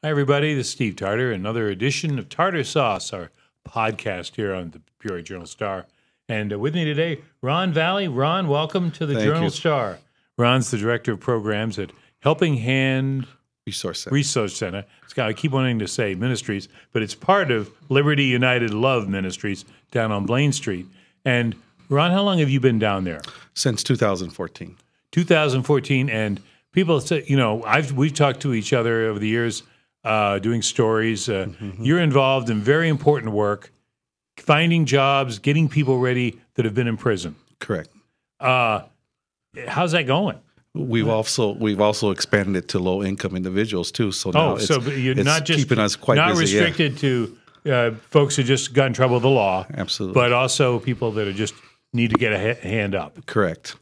Hi, everybody. This is Steve Tarter, another edition of Tarter Sauce, our podcast here on the Peoria Journal-Star. And with me today, Ron Valle. Ron, welcome to the Journal-Star. Ron's the Director of Programs at Helping Hand Resource Center. I keep wanting to say Ministries, but it's part of Liberty United Love Ministries down on Blaine Street. And Ron, how long have you been down there? Since 2014. 2014, and people say, we've talked to each other over the years, doing stories. You're involved in very important work, finding jobs, getting people ready that have been in prison. Correct. How's that going? We've also expanded it to low income individuals too. So now you're not just keeping us quite busy, restricted to folks who just got in trouble with the law. Absolutely. But also people that are just need to get a hand up. Correct.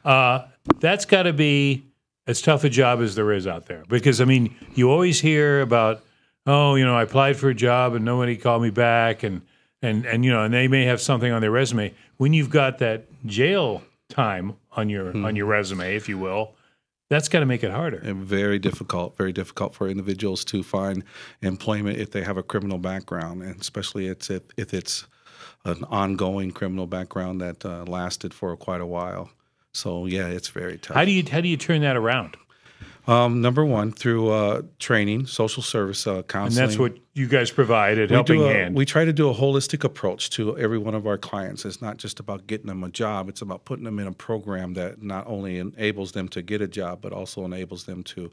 That's got to be as tough a job as there is out there. Because, I mean, you always hear about, I applied for a job and nobody called me back, and they may have something on their resume. When you've got that jail time on your resume, if you will, that's got to make it harder. And very difficult for individuals to find employment if they have a criminal background, and especially if it's an ongoing criminal background that lasted for quite a while. So yeah, it's very tough. How do you turn that around? Number one, through training, social service, counseling. And that's what you guys provide at Helping Hand. We try to do a holistic approach to every one of our clients. It's not just about getting them a job. It's about putting them in a program that not only enables them to get a job, but also enables them to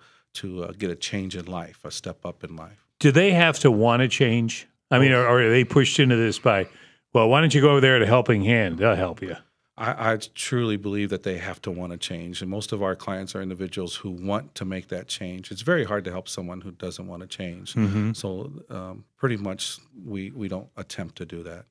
get a change in life, a step up in life. Do they have to want to change? I mean, or are they pushed into this by, well, why don't you go over there to Helping Hand? They'll help you. I truly believe that they have to want to change, and most of our clients are individuals who want to make that change. It's very hard to help someone who doesn't want to change. So pretty much we don't attempt to do that.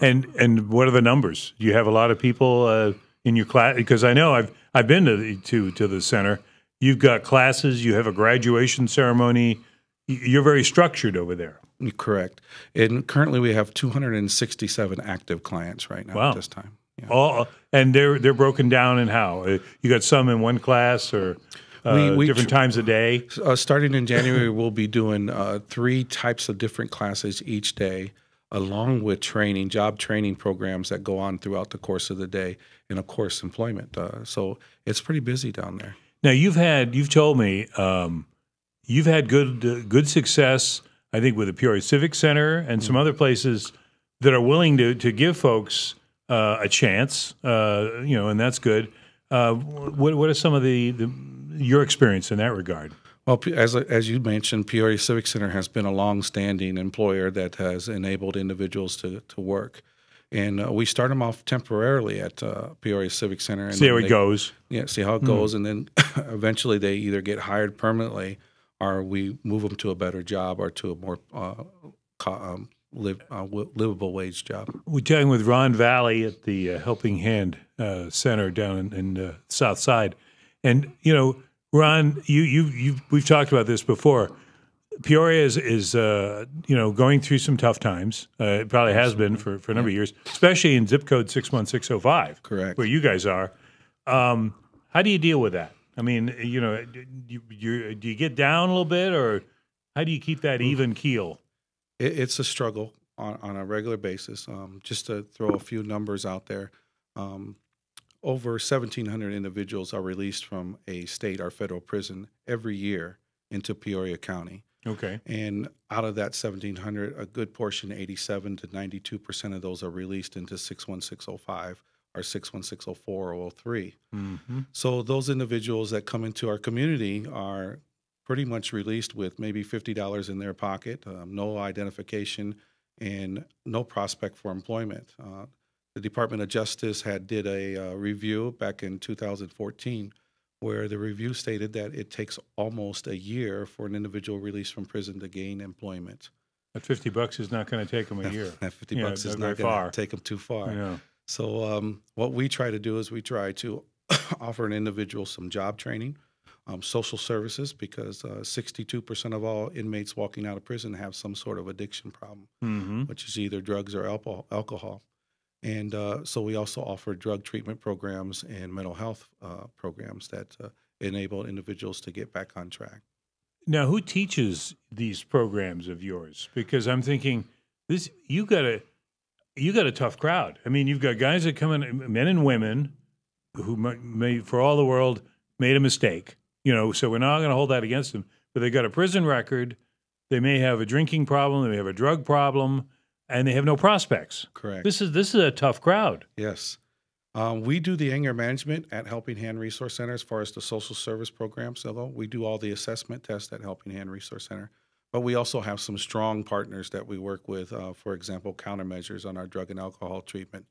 And what are the numbers? Do you have a lot of people in your class? Because I know I've been to the center. You've got classes. You have a graduation ceremony. You're very structured over there. Correct. And currently we have 267 active clients right now at this time. Yeah. And they're broken down in how? You got some in one class or different times a day? Starting in January, we'll be doing 3 types of different classes each day, along with job training programs that go on throughout the course of the day, and of course employment. So it's pretty busy down there. Now you've told me you've had good success, I think, with the Peoria Civic Center and some other places that are willing to give folks a chance, and that's good. What are some of your experience in that regard? Well, as you mentioned, Peoria Civic Center has been a long-standing employer that has enabled individuals to work. And we start them off temporarily at Peoria Civic Center. And see how it goes. Yeah, see how it goes. And then eventually they either get hired permanently or we move them to a better job or to a more livable wage job. We're talking with Ron Valle at the Helping Hand Center down in the South Side, and Ron, we've talked about this before. Peoria is going through some tough times. It probably has been for a number of years, especially in zip code 61605. Correct, where you guys are. How do you deal with that? I mean, do you get down a little bit, or how do you keep that even keel? It's a struggle on a regular basis. Just to throw a few numbers out there, over 1,700 individuals are released from a state or federal prison every year into Peoria County. Okay. And out of that 1,700, a good portion, 87 to 92% of those are released into 61605 or 61604 or 03. So those individuals that come into our community are pretty much released with maybe $50 in their pocket, no identification, and no prospect for employment. The Department of Justice did a review back in 2014 where the review stated that it takes almost a year for an individual released from prison to gain employment. That $50 is not going to take them a year. That $50 is not going to take them too far. Yeah. So what we try to do is we try to offer an individual some job training, social services, because 62% of all inmates walking out of prison have some sort of addiction problem, which is either drugs or alcohol. And so we also offer drug treatment programs and mental health programs that enable individuals to get back on track. Now, who teaches these programs of yours? Because I'm thinking this you got a tough crowd. I mean, you've got guys that come in, men and women, who may, for all the world, made a mistake. So we're not going to hold that against them. But they got a prison record. They may have a drinking problem. They may have a drug problem, and they have no prospects. Correct. This is a tough crowd. Yes. We do the anger management at Helping Hand Resource Center as far as the social service programs. Although we do all the assessment tests at Helping Hand Resource Center. But we also have some strong partners that we work with, for example, countermeasures on our drug and alcohol treatment.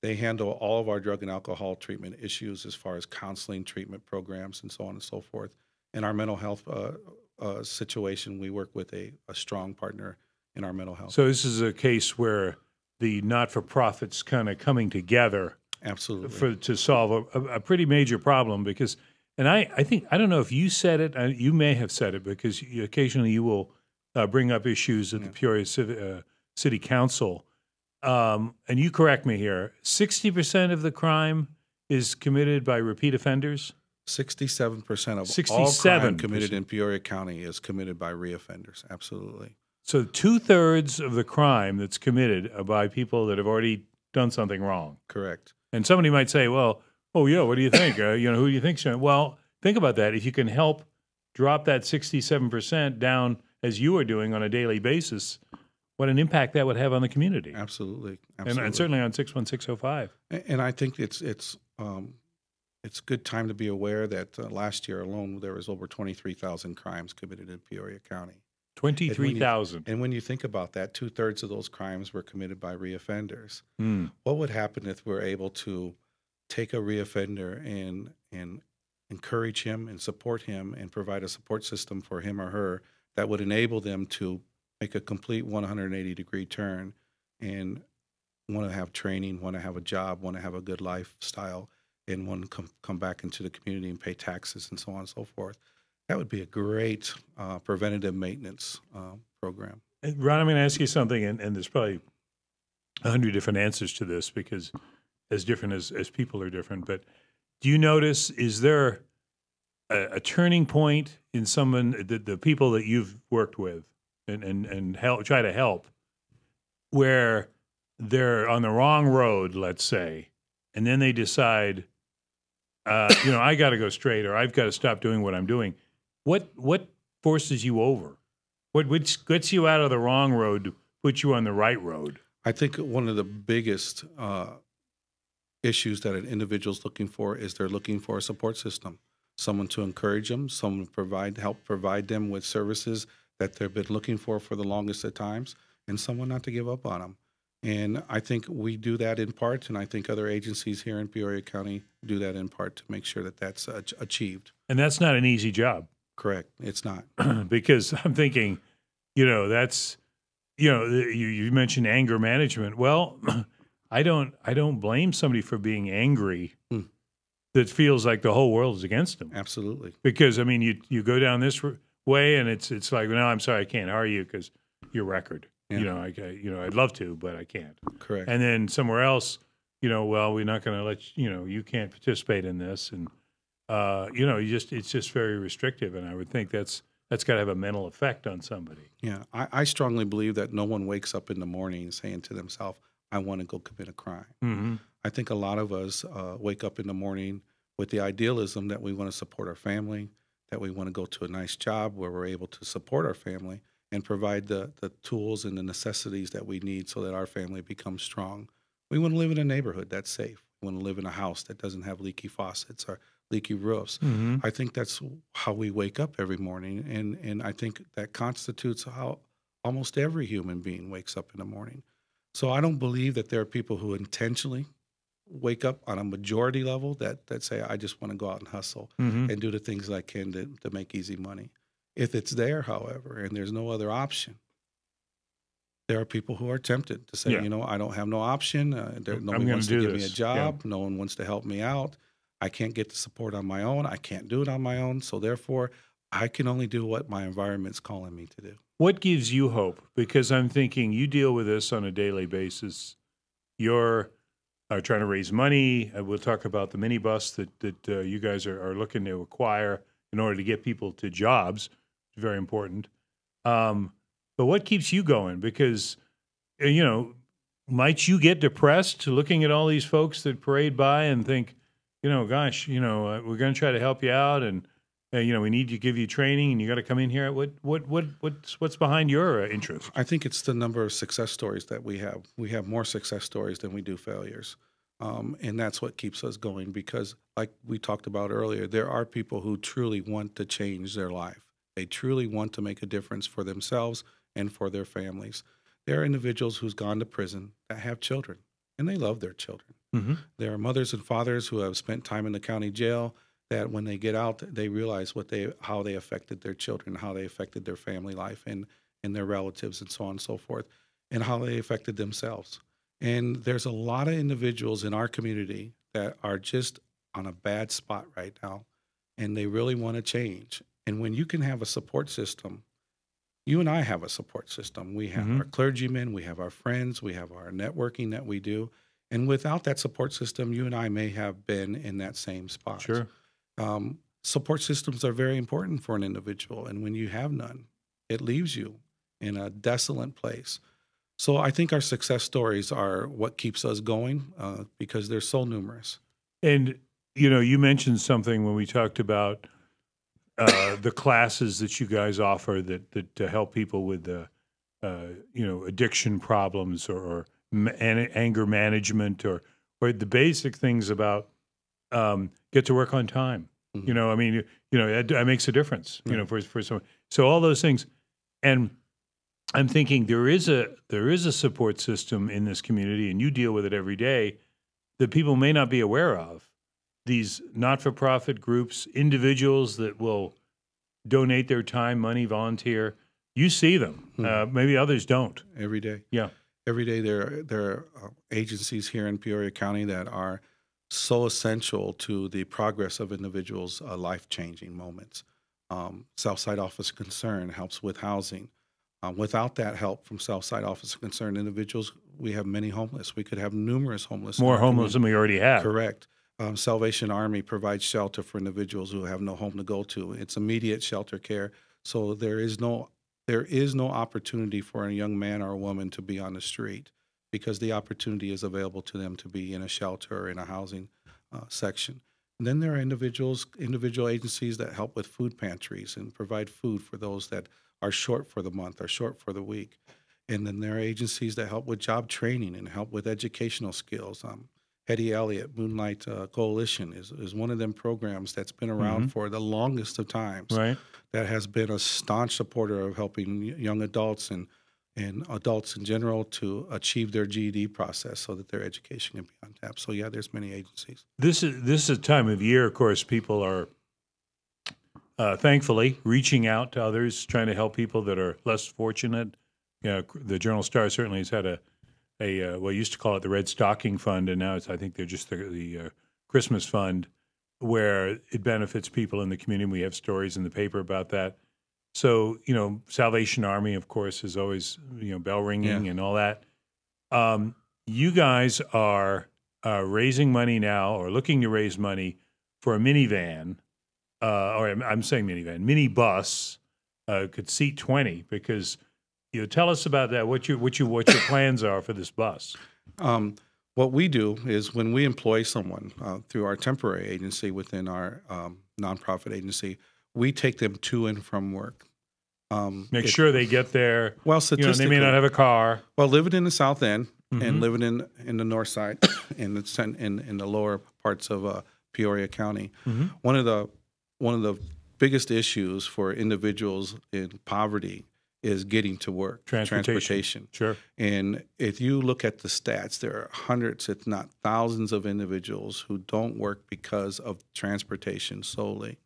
They handle all of our drug and alcohol treatment issues as far as counseling, treatment programs, and so on and so forth. In our mental health situation, we work with a strong partner in our mental health. So this is a case where the not-for-profits kind of coming together. Absolutely. To solve a pretty major problem because, and I think, I don't know if you said it, you may have said it because occasionally you will bring up issues at the Peoria City Council. And you correct me here, 60% of the crime is committed by repeat offenders? 67% of all crime committed in Peoria County is committed by reoffenders. Absolutely. So 2/3 of the crime that's committed are by people that have already done something wrong. Correct. And somebody might say, well, oh, yeah, what do you think? Who do you think's doing? Well, think about that. If you can help drop that 67% down as you are doing on a daily basis, what an impact that would have on the community. Absolutely. And certainly on 61605. And I think it's a good time to be aware that last year alone, there was over 23,000 crimes committed in Peoria County. 23,000. And when you think about that, 2/3 of those crimes were committed by reoffenders. Mm. What would happen if we're able to take a reoffender and encourage him and support him and provide a support system for him or her that would enable them to make a complete 180-degree turn and want to have training, want to have a job, want to have a good lifestyle, and want to come back into the community and pay taxes and so on and so forth? That would be a great preventative maintenance program. And Ron, I'm going to ask you something, and there's probably 100 different answers to this because as different as people are different. But do you notice, is there a turning point in someone, the people that you've worked with and try to help, where they're on the wrong road, let's say, and then they decide, I got to go straight, or I've got to stop doing what I'm doing. What forces you over? What gets you out of the wrong road to put you on the right road? I think one of the biggest issues that an individual's looking for is they're looking for a support system, someone to encourage them, someone to help provide them with services that they've been looking for the longest of times, and someone not to give up on them. And I think we do that in part, and I think other agencies here in Peoria County do that in part to make sure that that's achieved. And that's not an easy job. Correct. It's not. Because I'm thinking, that's, you mentioned anger management. Well, I don't blame somebody for being angry that feels like the whole world is against them. Absolutely. Because, I mean, you go down this way and it's like, no, I'm sorry, I can't hire you because your record. Yeah. I'd love to, but I can't. Correct. And then somewhere else, well, we're not going to let you can't participate in this, and it's just very restrictive. And I would think that's got to have a mental effect on somebody. Yeah, I strongly believe that no one wakes up in the morning saying to themselves, "I want to go commit a crime." Mm-hmm. I think a lot of us wake up in the morning with the idealism that we want to support our family, that we want to go to a nice job where we're able to support our family and provide the tools and the necessities that we need so that our family becomes strong. We want to live in a neighborhood that's safe. We want to live in a house that doesn't have leaky faucets or leaky roofs. Mm-hmm. I think that's how we wake up every morning, and I think that constitutes how almost every human being wakes up in the morning. So I don't believe that there are people who intentionally wake up on a majority level that say, I just want to go out and hustle and do the things I can to make easy money. If it's there, however, and there's no other option, there are people who are tempted to say, I don't have no option. Nobody wants to give me a job. No one wants to help me out. I can't get the support on my own. I can't do it on my own. So therefore, I can only do what my environment's calling me to do. What gives you hope? Because I'm thinking you deal with this on a daily basis. You're trying to raise money. We'll talk about the minibus that you guys are looking to acquire in order to get people to jobs. very important. But what keeps you going? Because, might you get depressed looking at all these folks that parade by and think, gosh, we're going to try to help you out, and we need to give you training, and you got to come in here. What's behind your interest? I think it's the number of success stories that we have. We have more success stories than we do failures. And that's what keeps us going, because like we talked about earlier, there are people who truly want to change their life. They truly want to make a difference for themselves and for their families. There are individuals who's gone to prison that have children, and they love their children. Mm-hmm. There are mothers and fathers who have spent time in the county jail that when they get out, they realize how they affected their children, how they affected their family life and their relatives and so on and so forth, and how they affected themselves. And there's a lot of individuals in our community that are just on a bad spot right now, and they really want to change. And when you can have a support system, you and I have a support system. We have our clergymen, we have our friends, we have our networking that we do. And without that support system, you and I may have been in that same spot. Sure. Support systems are very important for an individual. And when you have none, it leaves you in a desolate place. So I think our success stories are what keeps us going, because they're so numerous. And, you mentioned something when we talked about the classes that you guys offer that to help people with addiction problems or anger management or the basic things about get to work on time. Mm-hmm. That makes a difference, for someone. So all those things. And I'm thinking there is a support system in this community, and you deal with it every day, that people may not be aware of. These not-for-profit groups, individuals that will donate their time, money, volunteer. You see them. Maybe others don't. Every day. Yeah. Every day there are agencies here in Peoria County that are so essential to the progress of individuals' life-changing moments. Southside Office of Concern helps with housing. Without that help from Southside Office of Concern individuals, we have many homeless. We could have numerous homeless. More homeless than we already have. Correct. Salvation Army provides shelter for individuals who have no home to go to. It's immediate shelter care. So there is no opportunity for a young man or a woman to be on the street, because the opportunity is available to them to be in a shelter or in a housing section. And then there are individual agencies that help with food pantries and provide food for those that are short for the month or short for the week. And then there are agencies that help with job training and help with educational skills. Hetty Elliott Moonlight Coalition is one of them programs that's been around for the longest of times. Right. That has been a staunch supporter of helping young adults and adults in general to achieve their GED process so that their education can be on tap. So yeah, there's many agencies. This is a time of year, of course, people are thankfully reaching out to others, trying to help people that are less fortunate. The Journal-Star certainly has had a well, used to call it the Red Stocking Fund, and now I think they're just the Christmas Fund, where it benefits people in the community. We have stories in the paper about that. So, Salvation Army, of course, is always, bell ringing and all that. You guys are raising money now, or looking to raise money for a minivan, or I'm saying minivan, minibus, could seat 20, because tell us about that. What your plans are for this bus? What we do is when we employ someone through our temporary agency within our nonprofit agency, we take them to and from work. Make sure they get there. Well, statistically, they may not have a car. Well, living in the South End and living in the North Side, in the lower parts of Peoria County, one of the biggest issues for individuals in poverty is getting to work, transportation. Sure. And if you look at the stats, there are hundreds, if not thousands, of individuals who don't work because of transportation solely.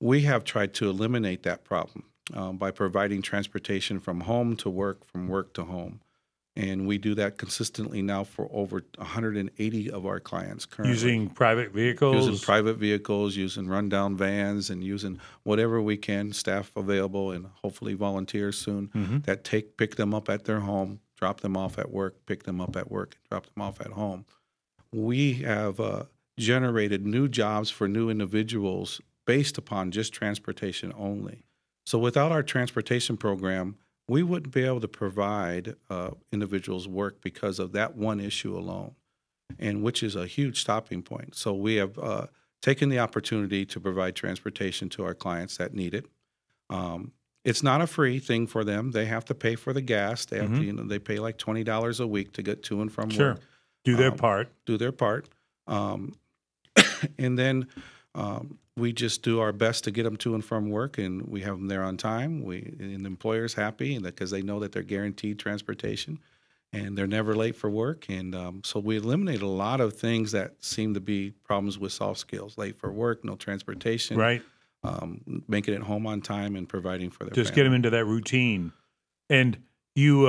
We have tried to eliminate that problem by providing transportation from home to work, from work to home. And we do that consistently now for over 180 of our clients currently. Using private vehicles? Using private vehicles, using rundown vans, and using whatever we can, staff available, and hopefully volunteers soon that pick them up at their home, drop them off at work, pick them up at work, and drop them off at home. We have generated new jobs for new individuals based upon just transportation only. So without our transportation program, we wouldn't be able to provide individuals work because of that one issue alone, and which is a huge stopping point. So we have taken the opportunity to provide transportation to our clients that need it. It's not a free thing for them. They have to pay for the gas. They have to, they pay like $20 a week to get to and from work. Do their part. Do their part. And then we just do our best to get them to and from work, and we have them there on time. And the employer's happy, and because they know that they're guaranteed transportation, and they're never late for work. And so we eliminate a lot of things that seem to be problems with soft skills: late for work, no transportation, Right. Making it home on time, and providing for their Just family. get them into that routine. And you've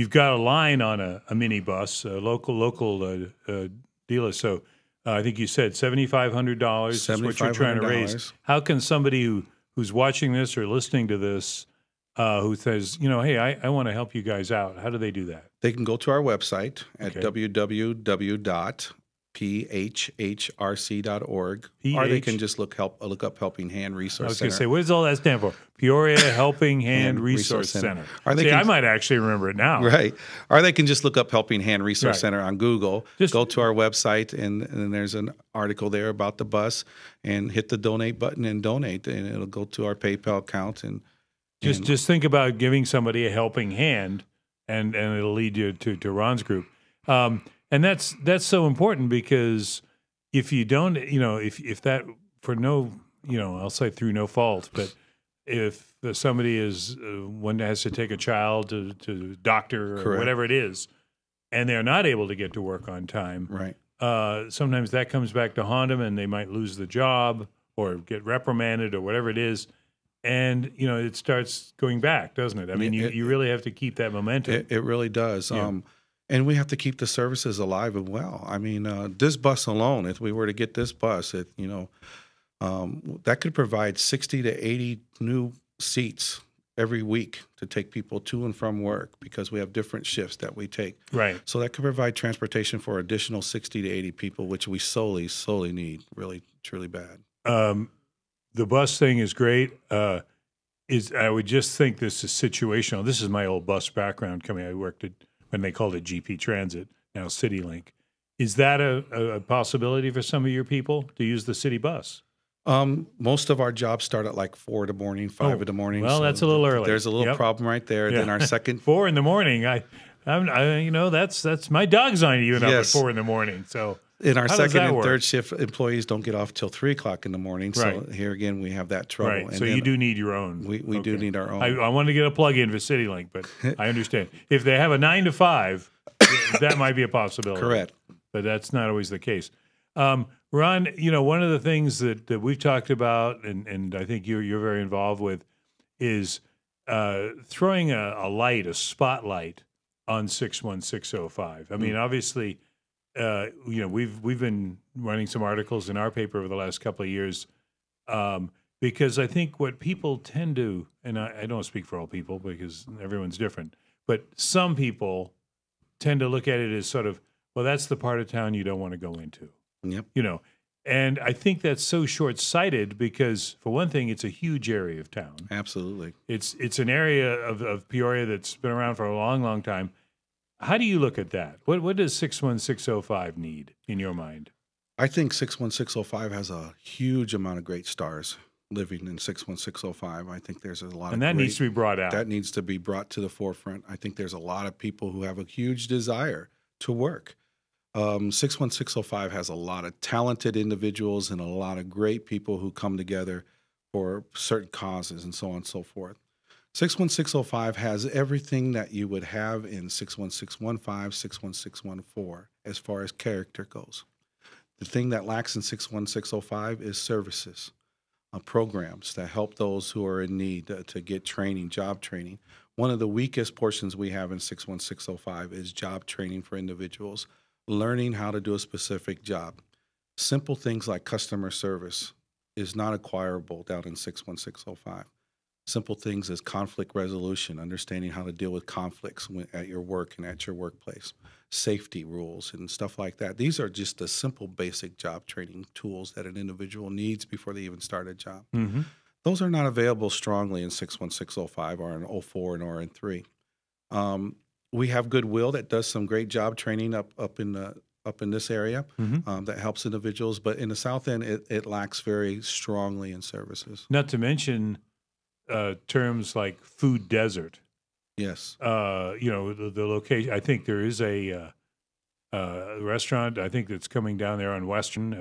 got a line on a minibus, a local dealer. So I think you said $7,500 is what you're trying to raise. How can somebody who's watching this or listening to this who says, hey, I want to help you guys out, how do they do that? They can go to our website at www.phrc.org, or they can just look up Helping Hand Resource Center. I was going to say, what does all that stand for? Peoria Helping Hand Resource Center. I might actually remember it now. Right. Or they can just look up Helping Hand Resource Center on Google, go to our website, and there's an article there about the bus, and hit the donate button and donate, and it'll go to our PayPal account. And just think about giving somebody a helping hand, and it'll lead you to Ron's group. And that's so important, because if you don't, if that, for no, I'll say through no fault, but if somebody is one that has to take a child to doctor or whatever it is, and they're not able to get to work on time, right? Sometimes that comes back to haunt them, and they might lose the job or get reprimanded or whatever it is. And, it starts going back, doesn't it? I mean, you really have to keep that momentum. It really does. Yeah. And we have to keep the services alive and well. I mean, this bus alone, if we were to get this bus, that could provide 60 to 80 new seats every week to take people to and from work, because we have different shifts that we take. Right. So that could provide transportation for additional 60 to 80 people, which we solely need, really, truly bad. The bus thing is great. I would just think this is situational. This is my old bus background coming. I worked at, when they called it GP Transit, now CityLink. Is that a possibility for some of your people to use the city bus? Most of our jobs start at like 4 in the morning, 5 in the morning. Well, so that's a little early. There's a little problem right there. Then our second 4 in the morning. That's my dog's on you up at 4 in the morning. So in our second and third shift, employees don't get off till 3 o'clock in the morning. So here again, we have that trouble. Right. And so you do need your own. We do need our own. I want to get a plug-in for CityLink, but I understand. If they have a 9 to 5, that might be a possibility. Correct. But that's not always the case. Ron, one of the things that we've talked about, and I think you're very involved with, is throwing a spotlight on 61605. I mean, obviously, we've been running some articles in our paper over the last couple of years, because I think what people tend to, and I don't speak for all people because everyone's different, but some people tend to look at it as sort of, well, that's the part of town you don't want to go into. Yep. And I think that's so short-sighted, because, for one thing, it's a huge area of town. Absolutely. It's an area of Peoria that's been around for a long, long time. How do you look at that? What does 61605 need in your mind? I think 61605 has a huge amount of great stars living in 61605. I think there's a lot and that needs to be brought out. That needs to be brought to the forefront. I think there's a lot of people who have a huge desire to work. 61605 has a lot of talented individuals and a lot of great people who come together for certain causes and so on and so forth. 61605 has everything that you would have in 61615, 61614 as far as character goes. The thing that lacks in 61605 is services, programs that help those who are in need to get training, job training. One of the weakest portions we have in 61605 is job training for individuals, learning how to do a specific job. Simple things like customer service is not acquirable down in 61605. Simple things as conflict resolution, understanding how to deal with conflicts at your work and at your workplace, safety rules and stuff like that. These are just the simple, basic job training tools that an individual needs before they even start a job. Mm-hmm. Those are not available strongly in 61605 or in '04 or in 3. We have Goodwill that does some great job training up in this area that helps individuals, but in the South End, it lacks very strongly in services. Not to mention terms like food desert. Yes. The location. I think there is a restaurant, I think, that's coming down there on Western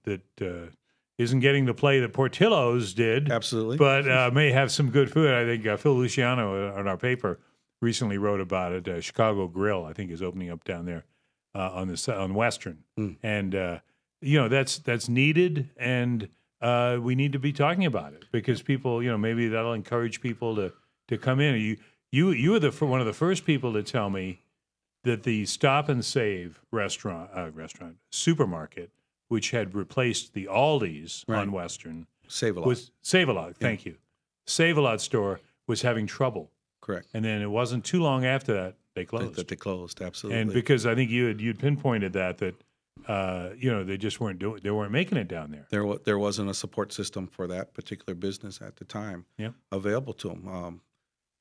that isn't getting the play that Portillo's did. Absolutely. But may have some good food. I think Phil Luciano on our paper recently wrote about it. Chicago Grill, I think, is opening up down there on Western. And, that's needed, and we need to be talking about it because people, maybe that'll encourage people to come in. You were one of the first people to tell me that the Stop and Save supermarket, which had replaced the Aldi's on Western, Save-A-Lot. Thank you. Save-A-Lot store was having trouble. Correct. And then it wasn't too long after that they closed. They closed, absolutely. And because I think you'd pinpointed that they just weren't making it down there. There wasn't a support system for that particular business at the time available to them.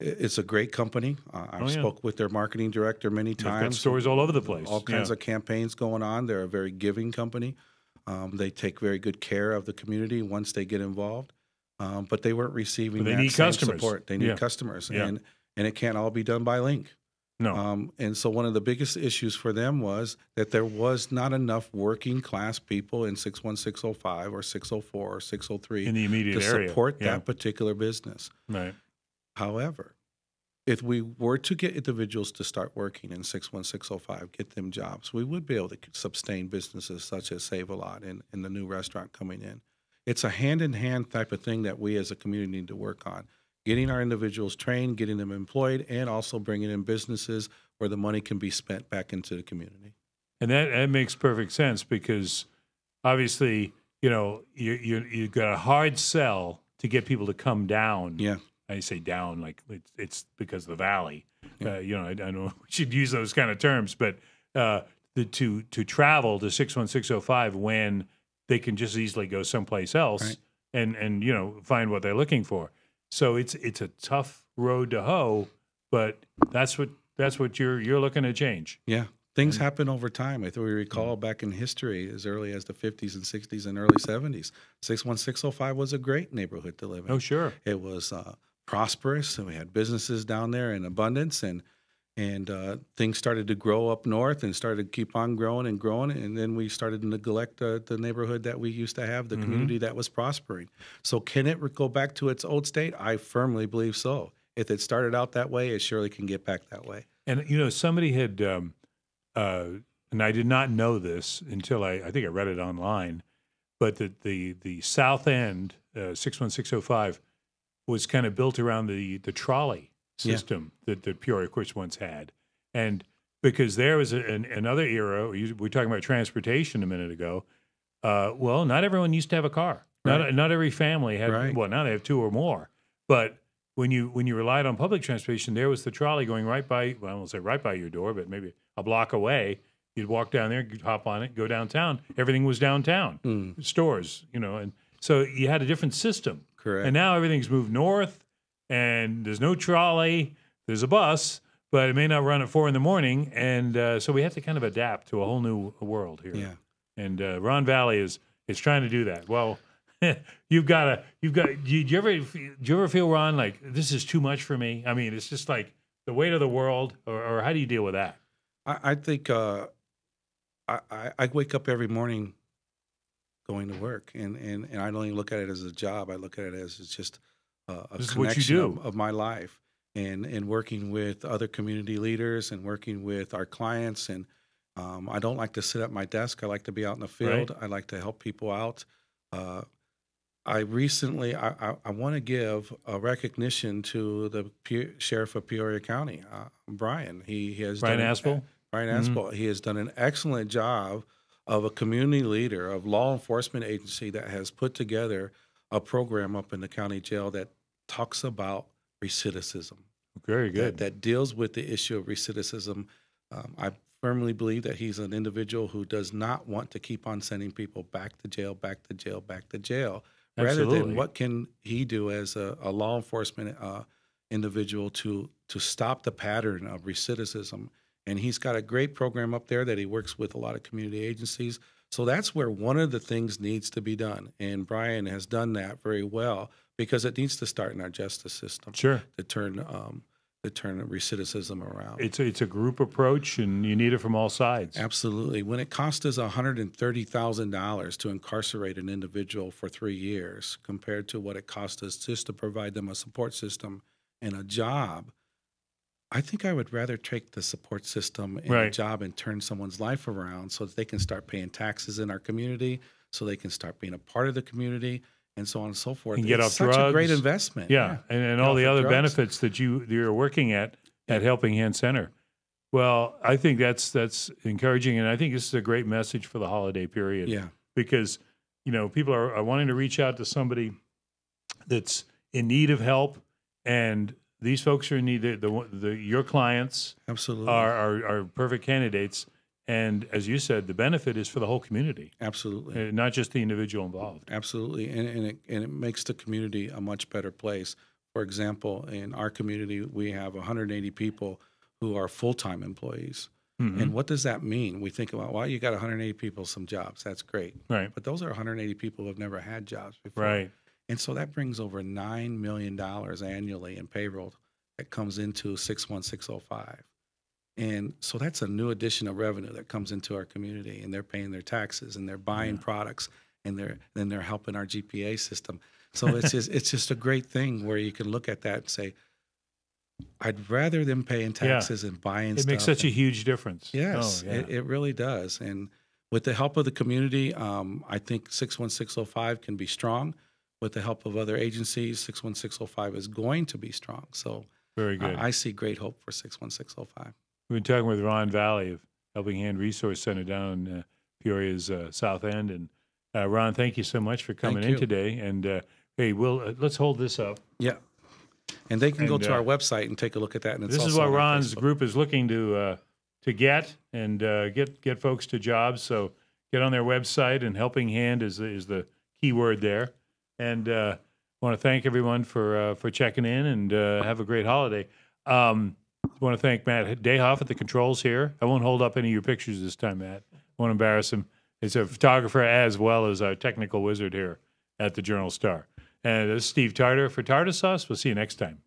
It's a great company. I've spoke with their marketing director many times. They've got stores all over the place. All kinds of campaigns going on. They're a very giving company. They take very good care of the community once they get involved. But they weren't receiving that same customers. support. They need customers, and it can't all be done by link. No. And so one of the biggest issues for them was that there was not enough working class people in 61605 or 604 or 603 in the immediate to area. support that particular business. Right. However, if we were to get individuals to start working in 61605, get them jobs, we would be able to sustain businesses such as Save-A-Lot and the new restaurant coming in. It's a hand-in-hand type of thing that we as a community need to work on. Getting our individuals trained, getting them employed, and also bringing in businesses where the money can be spent back into the community. And that makes perfect sense because obviously, you got a hard sell to get people to come down. Yeah. I say down like it's because of the Valley. I don't know we should use those kind of terms, but to travel to 61605 when they can just easily go someplace else and find what they're looking for. So it's a tough road to hoe, but that's what you're looking to change. Yeah. Things happen over time. If we recall back in history, as early as the 50s and 60s and early 70s, 61605 was a great neighborhood to live in. Oh, sure. It was prosperous, and we had businesses down there in abundance, and things started to grow up north and started to keep on growing, and then we started to neglect the neighborhood that we used to have, the community that was prospering. So can it go back to its old state? I firmly believe so. If it started out that way, it surely can get back that way. And, somebody had, and I did not know this until I think I read it online, but the South End, 61605, was kind of built around the trolley system that Peoria, of course, once had. And because there was another era, we were talking about transportation a minute ago, not everyone used to have a car. Right. Not every family had, well, now they have two or more. But when you relied on public transportation, there was the trolley going right by, well, I won't say right by your door, but maybe a block away. You'd walk down there, you'd hop on it, go downtown. Everything was downtown, stores, and so you had a different system. Correct. And now everything's moved north, and there's no trolley. There's a bus, but it may not run at 4 in, and so we have to kind of adapt to a whole new world here. Yeah. And Ron Valle is trying to do that. Well, do you ever feel, Ron, like this is too much for me? I mean, it's just like the weight of the world, or how do you deal with that? I think I wake up every morning going to work, and I don't even look at it as a job. I look at it as it's just a connection of my life, and working with other community leaders and working with our clients. And I don't like to sit at my desk. I like to be out in the field. I like to help people out. I want to give a recognition to the sheriff of Peoria County, Brian. Brian Aspel. Brian Aspel. He has done an excellent job of a community leader, of law enforcement agency that has put together a program up in the county jail that talks about recidivism. Very good. That deals with the issue of recidivism. I firmly believe that he's an individual who does not want to keep on sending people back to jail, back to jail, back to jail. rather Absolutely. than what can he do as a law enforcement individual to stop the pattern of recidivism. And he's got a great program up there that he works with a lot of community agencies. So that's where one of the things needs to be done. And Brian has done that very well because it needs to start in our justice system Sure. to turn recidivism around. It's a group approach, and you need it from all sides. Absolutely. When it costs us $130,000 to incarcerate an individual for 3 years compared to what it costs us just to provide them a support system and a job, I think I would rather take the support system and a job and turn someone's life around so that they can start paying taxes in our community, so they can start being a part of the community, and so on and so forth. And get it's off such drugs. a great investment. Yeah. And all the other benefits that you're working at Helping Hand Center. Well, I think that's encouraging, and I think this is a great message for the holiday period. Yeah. Because, people are wanting to reach out to somebody that's in need of help, and these folks are in need. Your clients Absolutely are perfect candidates, and as you said, the benefit is for the whole community. Absolutely, not just the individual involved. Absolutely, and it makes the community a much better place. For example, in our community, we have 180 people who are full-time employees. Mm-hmm. And what does that mean? We think about, well, you got 180 people, some jobs. That's great. Right. But those are 180 people who have never had jobs before. Right. And so that brings over $9 million annually in payroll that comes into 61605. And so that's a new addition of revenue that comes into our community, and they're paying their taxes and they're buying products, and they're helping our GPA system. So it's just a great thing where you can look at that and say, I'd rather them paying taxes and buying stuff. It makes such a huge difference. Yes, it really does. And with the help of the community, I think 61605 can be strong. With the help of other agencies, 61605 is going to be strong. So very good. I see great hope for 61605. We've been talking with Ron Valle of Helping Hand Resource Center down in Peoria's South End. And Ron, thank you so much for coming in today. And hey, let's hold this up. Yeah. And they can go to our website and take a look at that. And it's this is what Ron's group is looking to get and get folks to jobs. So get on their website, and Helping Hand is the key word there. And I want to thank everyone for checking in, and have a great holiday. I want to thank Matt Dayhoff at the controls here. I won't hold up any of your pictures this time, Matt. I won't embarrass him. He's a photographer as well as our technical wizard here at the Journal-Star. And this is Steve Tarter for Tarter Sauce. We'll see you next time.